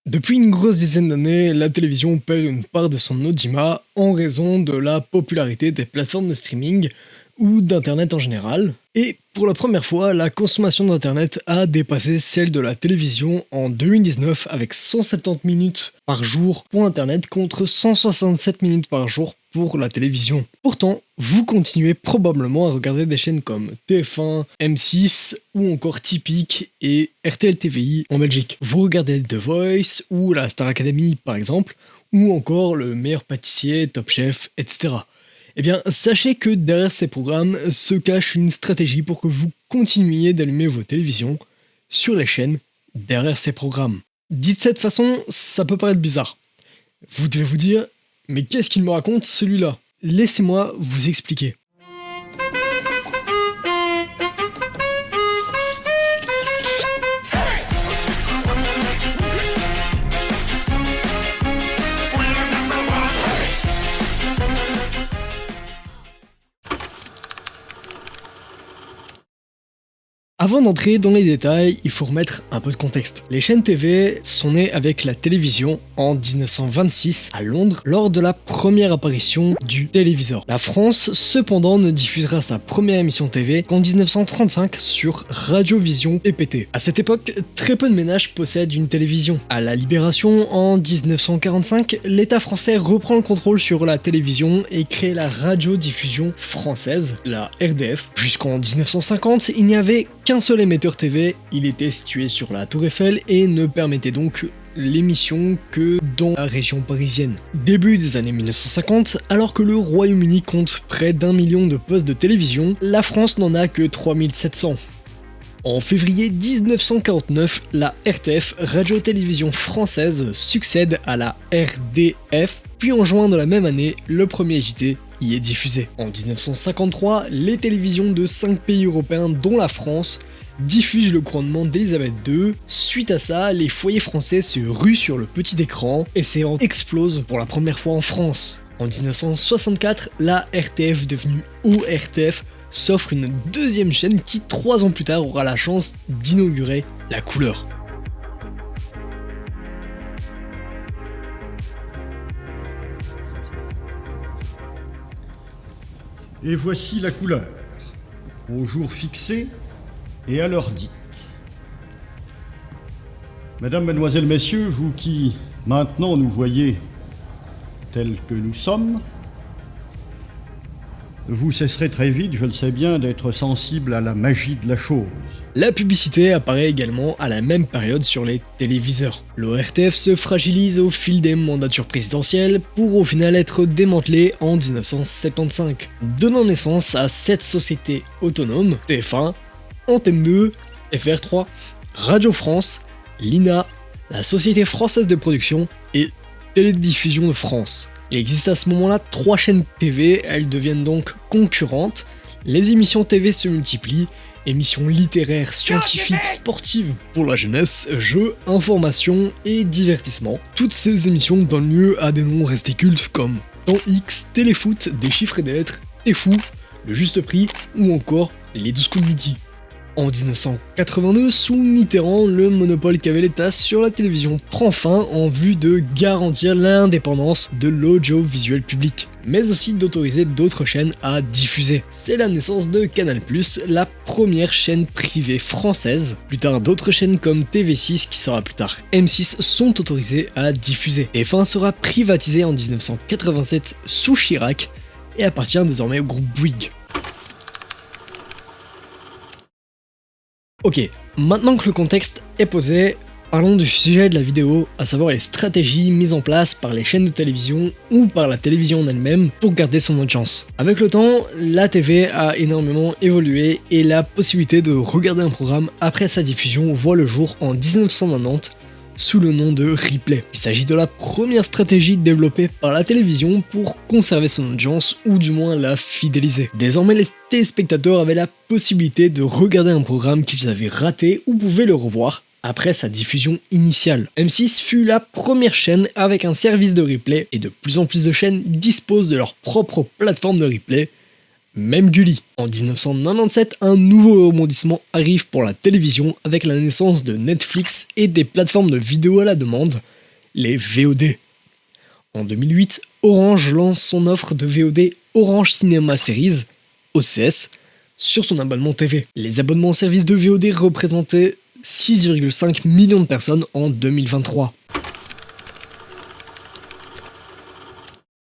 Depuis une grosse dizaine d'années, la télévision perd une part de son audimat en raison de la popularité des plateformes de streaming ou d'Internet en général. Et pour la première fois, la consommation d'Internet a dépassé celle de la télévision en 2019 avec 170 minutes par jour pour Internet contre 167 minutes par jour pour la télévision. Pourtant, vous continuez probablement à regarder des chaînes comme TF1, M6 ou encore Typique et RTL TVI en Belgique. Vous regardez The Voice ou la Star Academy par exemple, ou encore Le Meilleur Pâtissier, Top Chef, etc. Eh bien, sachez que derrière ces programmes se cache une stratégie pour que vous continuiez d'allumer vos télévisions sur les chaînes derrière ces programmes. Dit de cette façon, ça peut paraître bizarre. Vous devez vous dire, mais qu'est-ce qu'il me raconte celui-là? Laissez-moi vous expliquer. Avant d'entrer dans les détails, il faut remettre un peu de contexte. Les chaînes TV sont nées avec la télévision en 1926 à Londres lors de la première apparition du téléviseur. La France, cependant, ne diffusera sa première émission TV qu'en 1935 sur Radiovision PPT. À cette époque, très peu de ménages possèdent une télévision. À la Libération, en 1945, l'État français reprend le contrôle sur la télévision et crée la radiodiffusion française, la RDF. Jusqu'en 1950, il n'y avait qu'un seul émetteur TV, il était situé sur la Tour Eiffel et ne permettait donc l'émission que dans la région parisienne. Début des années 1950, alors que le Royaume-Uni compte près d'1 million de postes de télévision, la France n'en a que 3700. En février 1949, la RTF, Radio-Télévision Française, succède à la RDF, puis en juin de la même année, le premier JT y est diffusé. En 1953, les télévisions de 5 pays européens, dont la France, diffusent le couronnement d'Elisabeth II. Suite à ça, les foyers français se ruent sur le petit écran et séance explose pour la première fois en France. En 1964, la RTF, devenue ORTF, s'offre une deuxième chaîne qui 3 ans plus tard aura la chance d'inaugurer la couleur. Et voici la couleur, au jour fixé et à l'heure dite. Mesdames, Mesdemoiselles, Messieurs, vous qui maintenant nous voyez tels que nous sommes, vous cesserez très vite, je le sais bien, d'être sensible à la magie de la chose. La publicité apparaît également à la même période sur les téléviseurs. L'ORTF se fragilise au fil des mandatures présidentielles pour au final être démantelée en 1975, donnant naissance à 7 sociétés autonomes, TF1, Antenne 2, FR3, Radio France, l'INA, la Société Française de Production et Télédiffusion de France. Il existe à ce moment-là 3 chaînes TV, elles deviennent donc concurrentes, les émissions TV se multiplient, émissions littéraires, scientifiques, sportives pour la jeunesse, jeux, informations et divertissements. Toutes ces émissions donnent lieu à des noms restés cultes comme Temps X, Téléfoot, Des chiffres et des lettres, T'es fou, Le juste prix ou encore Les 12 coups de midi. En 1982, sous Mitterrand, le monopole qu'avait l'État sur la télévision prend fin en vue de garantir l'indépendance de l'audiovisuel public, mais aussi d'autoriser d'autres chaînes à diffuser. C'est la naissance de Canal+, la première chaîne privée française. Plus tard, d'autres chaînes comme TV6, qui sera plus tard M6, sont autorisées à diffuser. TF1 sera privatisé en 1987 sous Chirac et appartient désormais au groupe Bouygues. Ok, maintenant que le contexte est posé, parlons du sujet de la vidéo, à savoir les stratégies mises en place par les chaînes de télévision ou par la télévision en elle-même pour garder son audience. Avec le temps, la TV a énormément évolué et la possibilité de regarder un programme après sa diffusion voit le jour en 1990 sous le nom de replay. Il s'agit de la première stratégie développée par la télévision pour conserver son audience ou du moins la fidéliser. Désormais, les téléspectateurs avaient la possibilité de regarder un programme qu'ils avaient raté ou pouvaient le revoir après sa diffusion initiale. M6 fut la première chaîne avec un service de replay et de plus en plus de chaînes disposent de leur propre plateforme de replay, même Gulli. En 1997, un nouveau rebondissement arrive pour la télévision avec la naissance de Netflix et des plateformes de vidéo à la demande les VOD. En 2008, Orange lance son offre de VOD Orange Cinema Series, OCS, sur son abonnement TV. Les abonnements services de VOD représentaient 6,5 millions de personnes en 2023.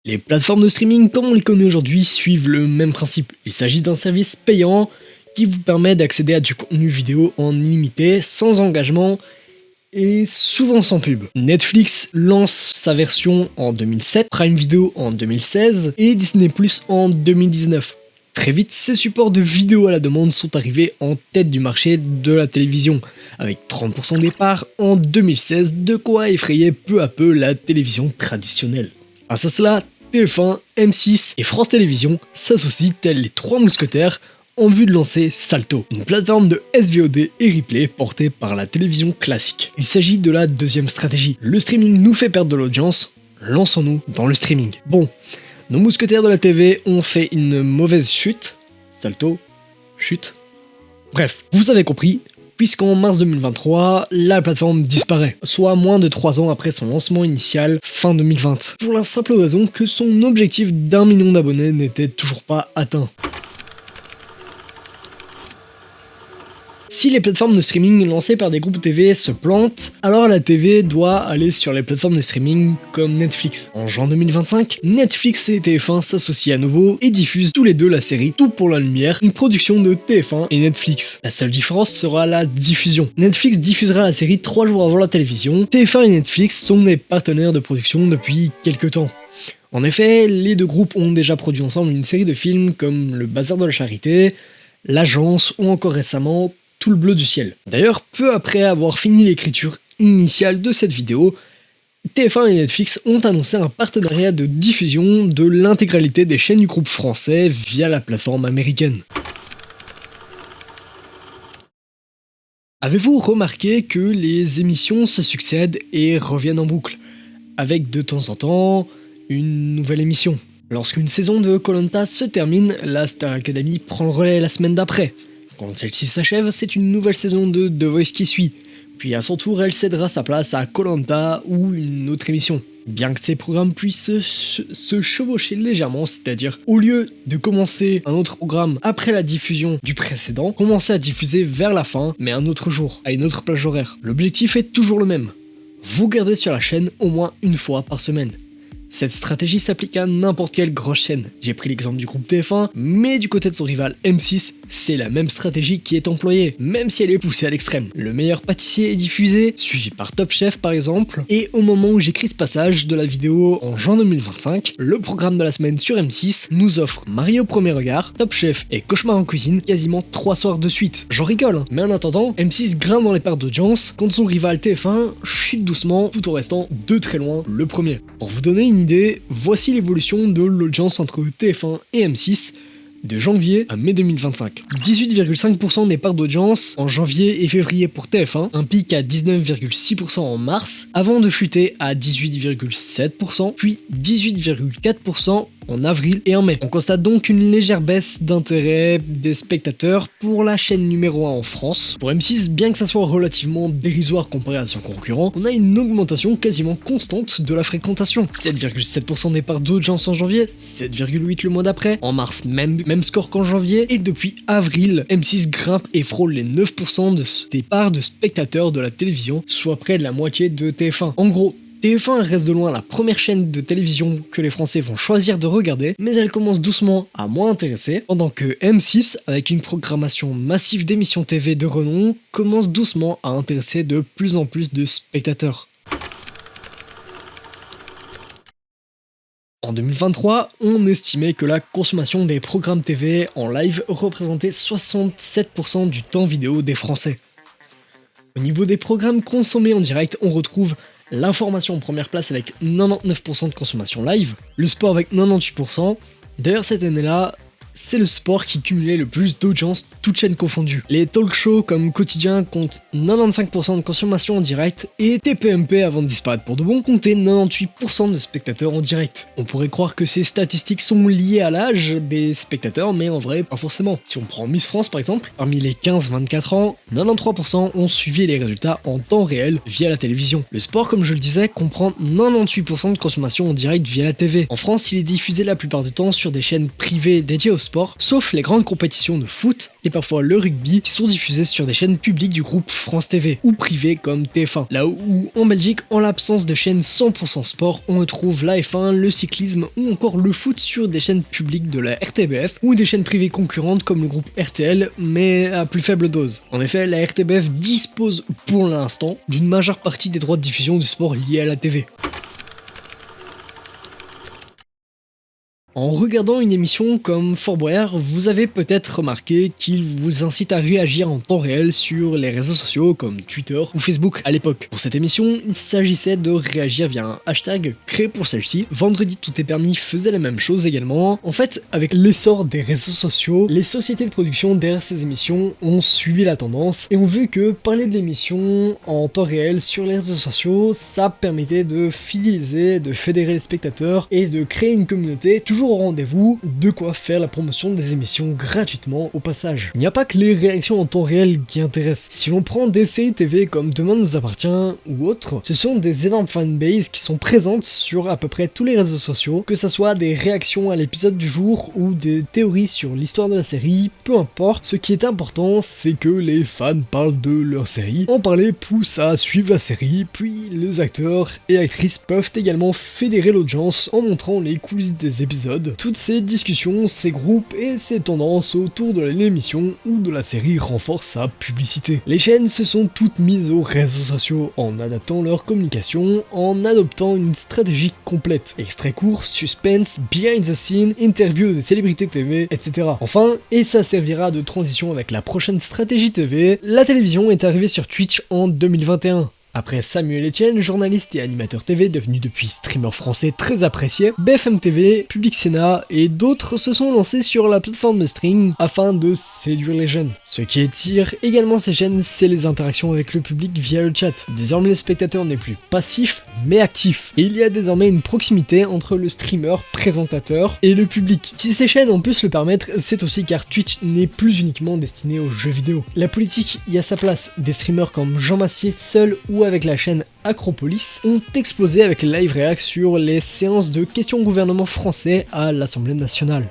Les plateformes de streaming comme on les connaît aujourd'hui suivent le même principe. Il s'agit d'un service payant qui vous permet d'accéder à du contenu vidéo en illimité, sans engagement et souvent sans pub. Netflix lance sa version en 2007, Prime Video en 2016 et Disney Plus en 2019. Très vite, ces supports de vidéo à la demande sont arrivés en tête du marché de la télévision, avec 30% des parts en 2016, de quoi effrayer peu à peu la télévision traditionnelle. Grâce à cela, TF1, M6 et France Télévisions s'associent tels les trois mousquetaires en vue de lancer Salto, une plateforme de SVOD et replay portée par la télévision classique. Il s'agit de la deuxième stratégie. Le streaming nous fait perdre de l'audience, lançons-nous dans le streaming. Bon, nos mousquetaires de la TV ont fait une mauvaise chute. Salto, chute. Bref, vous avez compris, puisqu'en mars 2023, la plateforme disparaît, soit moins de 3 ans après son lancement initial, fin 2020, pour la simple raison que son objectif d'1 million d'abonnés n'était toujours pas atteint. Si les plateformes de streaming lancées par des groupes TV se plantent, alors la TV doit aller sur les plateformes de streaming comme Netflix. En juin 2025, Netflix et TF1 s'associent à nouveau et diffusent tous les deux la série Tout pour la lumière, une production de TF1 et Netflix. La seule différence sera la diffusion. Netflix diffusera la série 3 jours avant la télévision. TF1 et Netflix sont des partenaires de production depuis quelques temps. En effet, les deux groupes ont déjà produit ensemble une série de films comme Le Bazar de la Charité, L'Agence ou encore récemment Tout le bleu du ciel. D'ailleurs, peu après avoir fini l'écriture initiale de cette vidéo, TF1 et Netflix ont annoncé un partenariat de diffusion de l'intégralité des chaînes du groupe français via la plateforme américaine. Avez-vous remarqué que les émissions se succèdent et reviennent en boucle, avec de temps en temps une nouvelle émission? Lorsqu'une saison de Koh-Lanta se termine, la Star Academy prend le relais la semaine d'après. Quand celle-ci s'achève, c'est une nouvelle saison de The Voice qui suit, puis à son tour elle cédera sa place à Koh-Lanta ou une autre émission. Bien que ces programmes puissent se chevaucher légèrement, c'est-à-dire au lieu de commencer un autre programme après la diffusion du précédent, commencer à diffuser vers la fin, mais un autre jour, à une autre plage horaire. L'objectif est toujours le même, vous gardez sur la chaîne au moins une fois par semaine. Cette stratégie s'applique à n'importe quelle grosse chaîne. J'ai pris l'exemple du groupe TF1, mais du côté de son rival M6, c'est la même stratégie qui est employée, même si elle est poussée à l'extrême. Le meilleur pâtissier est diffusé, suivi par Top Chef par exemple, et au moment où j'écris ce passage de la vidéo en juin 2025, le programme de la semaine sur M6 nous offre Marié au premier regard, Top Chef et Cauchemar en cuisine quasiment 3 soirs de suite. J'en rigole, hein. Mais en attendant, M6 grimpe dans les parts d'audience, quand son rival TF1 chute doucement tout en restant de très loin le premier. Pour vous donner une idée, voici l'évolution de l'audience entre TF1 et M6 de janvier à mai 2025. 18,5% des parts d'audience en janvier et février pour TF1, un pic à 19,6% en mars, avant de chuter à 18,7%, puis 18,4% en avril et en mai. On constate donc une légère baisse d'intérêt des spectateurs pour la chaîne numéro 1 en France. Pour M6, bien que ça soit relativement dérisoire comparé à son concurrent, on a une augmentation quasiment constante de la fréquentation. 7,7% des parts d'audience en janvier, 7,8% le mois d'après, en mars même score qu'en janvier, et depuis avril, M6 grimpe et frôle les 9% des parts de spectateurs de la télévision, soit près de la moitié de TF1. En gros, TF1 reste de loin la première chaîne de télévision que les Français vont choisir de regarder, mais elle commence doucement à moins intéresser, pendant que M6, avec une programmation massive d'émissions TV de renom, commence doucement à intéresser de plus en plus de spectateurs. En 2023, on estimait que la consommation des programmes TV en live représentait 67% du temps vidéo des Français. Au niveau des programmes consommés en direct, on retrouve l'information en première place avec 99% de consommation live, le sport avec 98%. D'ailleurs cette année-là, c'est le sport qui cumulait le plus d'audience, toutes chaînes confondues. Les talk shows comme Quotidien comptent 95% de consommation en direct et TPMP, avant de disparaître pour de bon, comptait 98% de spectateurs en direct. On pourrait croire que ces statistiques sont liées à l'âge des spectateurs, mais en vrai, pas forcément. Si on prend Miss France par exemple, parmi les 15-24 ans, 93% ont suivi les résultats en temps réel via la télévision. Le sport, comme je le disais, comprend 98% de consommation en direct via la TV. En France, il est diffusé la plupart du temps sur des chaînes privées dédiées au sport, sauf les grandes compétitions de foot et parfois le rugby qui sont diffusées sur des chaînes publiques du groupe France TV ou privées comme TF1. Là où en Belgique, en l'absence de chaînes 100% sport, on retrouve la F1, le cyclisme ou encore le foot sur des chaînes publiques de la RTBF ou des chaînes privées concurrentes comme le groupe RTL, mais à plus faible dose. En effet, la RTBF dispose pour l'instant d'une majeure partie des droits de diffusion du sport liés à la TV. En regardant une émission comme Fort Boyard, vous avez peut-être remarqué qu'il vous incite à réagir en temps réel sur les réseaux sociaux comme Twitter ou Facebook à l'époque. Pour cette émission, il s'agissait de réagir via un hashtag créé pour celle-ci. Vendredi Tout est permis faisait la même chose également. En fait, avec l'essor des réseaux sociaux, les sociétés de production derrière ces émissions ont suivi la tendance et ont vu que parler de l'émission en temps réel sur les réseaux sociaux, ça permettait de fidéliser, de fédérer les spectateurs et de créer une communauté toujours au rendez-vous, de quoi faire la promotion des émissions gratuitement au passage. Il n'y a pas que les réactions en temps réel qui intéressent. Si l'on prend des séries TV comme Demain nous appartient ou autres, ce sont des énormes fanbases qui sont présentes sur à peu près tous les réseaux sociaux, que ce soit des réactions à l'épisode du jour ou des théories sur l'histoire de la série, peu importe. Ce qui est important, c'est que les fans parlent de leur série. En parler pousse à suivre la série, puis les acteurs et actrices peuvent également fédérer l'audience en montrant les coulisses des épisodes. Toutes ces discussions, ces groupes et ces tendances autour de l'émission ou de la série renforcent sa publicité. Les chaînes se sont toutes mises aux réseaux sociaux en adaptant leur communication, en adoptant une stratégie complète. Extraits courts, suspense, behind the scene, interviews des célébrités TV, etc. Enfin, et ça servira de transition avec la prochaine stratégie TV, la télévision est arrivée sur Twitch en 2021. Après Samuel Etienne, journaliste et animateur TV devenu depuis streamer français très apprécié, BFM TV, Public Sénat et d'autres se sont lancés sur la plateforme de stream afin de séduire les jeunes. Ce qui attire également ces chaînes, c'est les interactions avec le public via le chat. Désormais le spectateur n'est plus passif, mais actif. Et il y a désormais une proximité entre le streamer, présentateur et le public. Si ces chaînes ont pu se le permettre, c'est aussi car Twitch n'est plus uniquement destiné aux jeux vidéo. La politique y a sa place. Des streamers comme Jean Massier, seul ou avec la chaîne Acropolis, ont explosé avec les live react sur les séances de questions au gouvernement français à l'Assemblée nationale.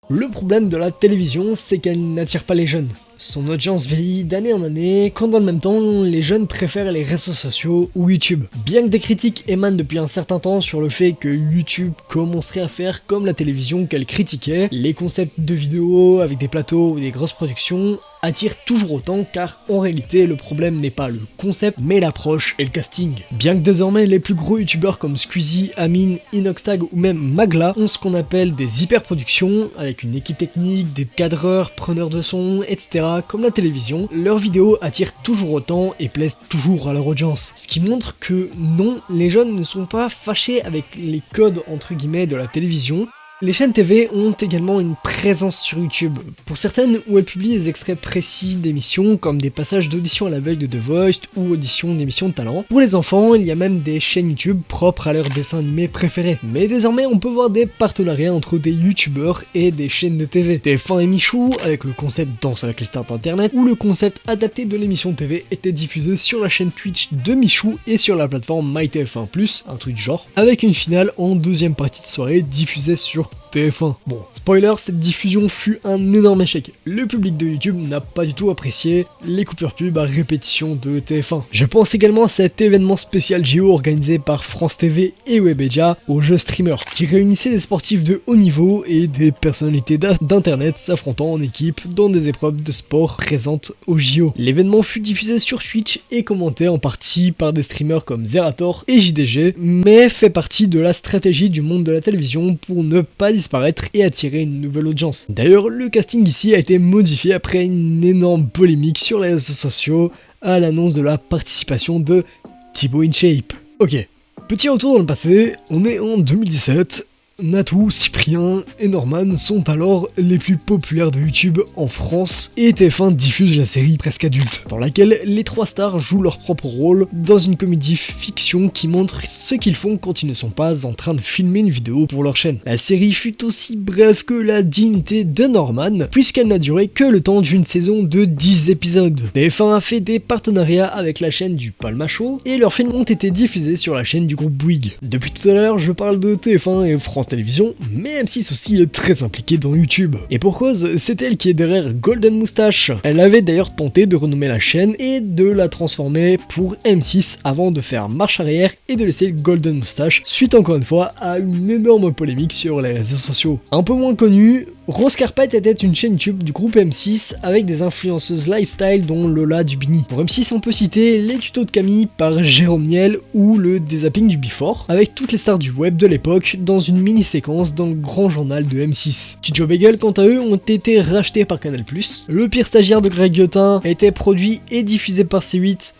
Le problème de la télévision, c'est qu'elle n'attire pas les jeunes. Son audience vieillit d'année en année, quand dans le même temps, les jeunes préfèrent les réseaux sociaux ou YouTube. Bien que des critiques émanent depuis un certain temps sur le fait que YouTube commencerait à faire comme la télévision qu'elle critiquait, les concepts de vidéos avec des plateaux ou des grosses productions attirent toujours autant, car en réalité le problème n'est pas le concept mais l'approche et le casting. Bien que désormais les plus gros youtubeurs comme Squeezie, Amine, Inoxtag ou même Magla ont ce qu'on appelle des hyper-productions avec une équipe technique, des cadreurs, preneurs de son, etc. comme la télévision, leurs vidéos attirent toujours autant et plaisent toujours à leur audience. Ce qui montre que non, les jeunes ne sont pas fâchés avec les codes entre guillemets de la télévision. Les chaînes TV ont également une présence sur YouTube. Pour certaines, où elles publient des extraits précis d'émissions, comme des passages d'audition à la veille de The Voice ou audition d'émissions de talent. Pour les enfants, il y a même des chaînes YouTube propres à leurs dessins animés préférés. Mais désormais, on peut voir des partenariats entre des YouTubeurs et des chaînes de TV. TF1 et Michou, avec le concept Danse avec les stars d'internet, où le concept adapté de l'émission TV était diffusé sur la chaîne Twitch de Michou et sur la plateforme MyTF1+, un truc du genre, avec une finale en deuxième partie de soirée diffusée sur TF1. Bon, spoiler, cette diffusion fut un énorme échec. Le public de YouTube n'a pas du tout apprécié les coupures pub à répétition de TF1. Je pense également à cet événement spécial JO organisé par France TV et Webedia aux jeux streamers, qui réunissait des sportifs de haut niveau et des personnalités d'internet s'affrontant en équipe dans des épreuves de sport présentes aux JO. L'événement fut diffusé sur Twitch et commenté en partie par des streamers comme Zerator et JDG, mais fait partie de la stratégie du monde de la télévision pour ne pas disparaître et attirer une nouvelle audience. D'ailleurs, le casting ici a été modifié après une énorme polémique sur les réseaux sociaux à l'annonce de la participation de Thibaut InShape. Ok, petit retour dans le passé, on est en 2017, Natou, Cyprien et Norman sont alors les plus populaires de YouTube en France et TF1 diffuse la série presque adulte, dans laquelle les trois stars jouent leur propre rôle dans une comédie fiction qui montre ce qu'ils font quand ils ne sont pas en train de filmer une vidéo pour leur chaîne. La série fut aussi brève que la dignité de Norman, puisqu'elle n'a duré que le temps d'une saison de 10 épisodes. TF1 a fait des partenariats avec la chaîne du Palma Show et leurs films ont été diffusés sur la chaîne du groupe Bouygues. Depuis tout à l'heure, je parle de TF1 et France Télévisions, mais M6 aussi est très impliquée dans YouTube. Et pour cause, c'est elle qui est derrière Golden Moustache. Elle avait d'ailleurs tenté de renommer la chaîne et de la transformer pour M6 avant de faire marche arrière et de laisser Golden Moustache, suite encore une fois à une énorme polémique sur les réseaux sociaux. Un peu moins connue, Rose Carpet était une chaîne YouTube du groupe M6 avec des influenceuses lifestyle dont Lola Dubini. Pour M6 on peut citer les tutos de Camille par Jérôme Niel ou le dézapping du Before, avec toutes les stars du web de l'époque dans une mini-séquence dans le grand journal de M6. Studio Bagel quant à eux ont été rachetés par Canal+. Le pire stagiaire de Greg Guillotin était produit et diffusé par C8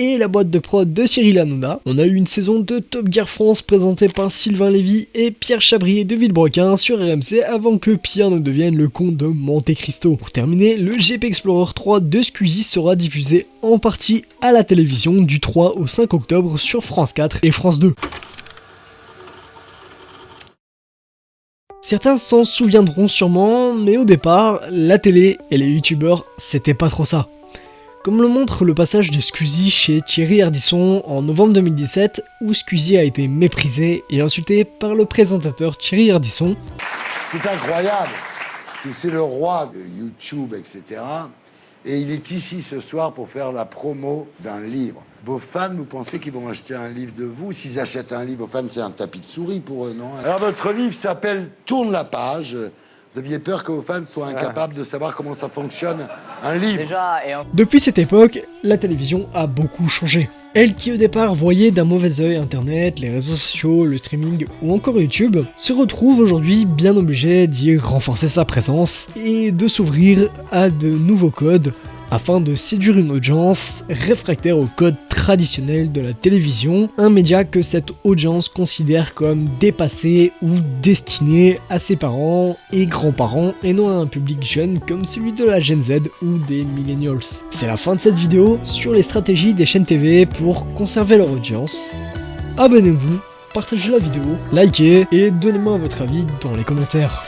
et la boîte de prod de Cyril Hanouna. On a eu une saison de Top Gear France présentée par Sylvain Lévy et Pierre Chabrier de Villebrequin sur RMC avant que Pierre ne devienne le comte de Monte Cristo. Pour terminer, le GP Explorer 3 de Squeezie sera diffusé en partie à la télévision du 3 au 5 octobre sur France 4 et France 2. Certains s'en souviendront sûrement, mais au départ, la télé et les youtubeurs, c'était pas trop ça. Comme le montre le passage de Squeezie chez Thierry Ardisson en novembre 2017, où Squeezie a été méprisé et insulté par le présentateur Thierry Ardisson. C'est incroyable, c'est le roi de YouTube, etc. Et il est ici ce soir pour faire la promo d'un livre. Vos fans, vous pensez qu'ils vont acheter un livre de vous? S'ils achètent un livre, vos fans, c'est un tapis de souris pour eux, non? Alors votre livre s'appelle « Tourne la page ». Vous aviez peur que vos fans soient incapables de savoir comment ça fonctionne, un livre. Depuis cette époque, la télévision a beaucoup changé. Elle qui au départ voyait d'un mauvais œil Internet, les réseaux sociaux, le streaming ou encore YouTube, se retrouve aujourd'hui bien obligée d'y renforcer sa présence et de s'ouvrir à de nouveaux codes afin de séduire une audience réfractaire aux codes traditionnels de la télévision, un média que cette audience considère comme dépassé ou destiné à ses parents et grands-parents et non à un public jeune comme celui de la Gen Z ou des millennials. C'est la fin de cette vidéo sur les stratégies des chaînes TV pour conserver leur audience. Abonnez-vous, partagez la vidéo, likez et donnez-moi votre avis dans les commentaires.